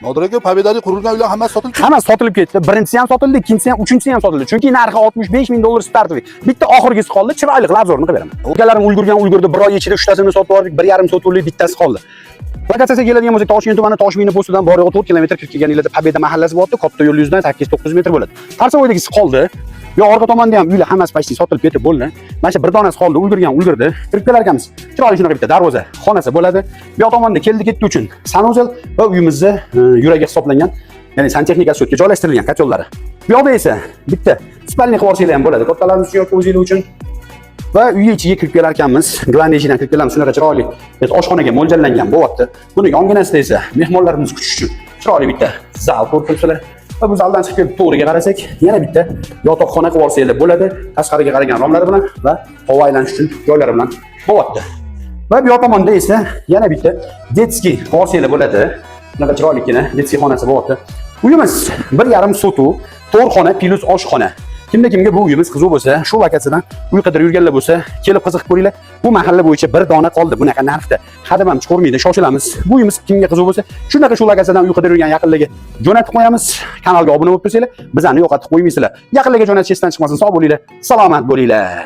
Nodir aka, Pobedali qurilgan uylar hammasi sotilib ketdi. Hammasi sotilib ketdi. Birinchisi ham sotildi, ikkinchisi ham, uchinchisi ham sotildi. Chunki narxi 65 ming dollar startoviy. Bitta oxirgisi qoldi, chiroyli qilib obzorni qilib beraman. Ukalarim ulgurdi, bir oy ichida 3 tasini sotib yubordik, 1,5 sotuvlik bittasi qoldi. Lokatsiyaga keladigan bo'lsak, Toshkent tumani Toshmina postidan bor yo'g'i 4 kilometr kirib kelganinglarda Pobeda mahallasi bor, katta yo'l yuzidan 8-9 metr bo'ladi. Tarsovoydagisi qoldi. Yo orqa tomonda ham uylar hammasi pashti sotilib ketib bo'ldi. Mana shu bir donasi qoldi, ulgurdi. Kirib kelar ekanmiz. Chiroyli shunaqa bitta darvoza, xonasi bo'ladi. Bu yoq tomonda keldi-ketdi uchun sanuzel va uyimizni yuragi hisoblangan, ya'ni santexnika sutga joylashtirilgan katyollari. Bu yoqda esa bitta spalniy qilib olsanglar ham bo'ladi. Kattalarimiz uchun yoki o'zinglar uchun. Va uy ichiga kirib kelar ekanmiz. Glandejidan kirib kelamiz. Shunaqa chiroyli oshxonaga mo'ljallangan bo'lyapti. Buni yonginasida esa mehmonlarimiz kutish uchun chiroyli bitta zal ko'rsalar. Va bu zaldan chiqib to'g'riga qarasak, yana bitta yotoqxona qilib olsanglar bo'ladi. Tashqariga qaragan romlari bilan va havo aylanish uchun joylari bilan bo'lyapti. Va bu yoq tomonda esa yana bitta detskiy qilib olsanglar bo'ladi. Bunaqa chiroylikgina detskiy xonasi bo'lyapti. Uyimiz 1,5 sotuv, 4 xona plus oshxona. Kimga bu uyimiz qiziq bo'lsa, shu lokatsiyadan uy qidirib yurganlar bo'lsa, kelib qiziqib ko'ringlar. Bu mahalla bo'yicha bir dona qoldi bunaqa narxda. Hadam ham chiqormaydi, shoshilamiz. Bu uyimiz kimga qiziq bo'lsa, shunaqa shu lokatsiyadan uy qidirib yurgan yaqinlarga jo'natib qo'yamiz. Kanalga obuna bo'lib tursanglar, bizlarni yo'qotib qo'ymaysizlar. Yaqinlarga jo'natish esdan chiqmasin. Sog' bo'linglar, salomat bo'linglar.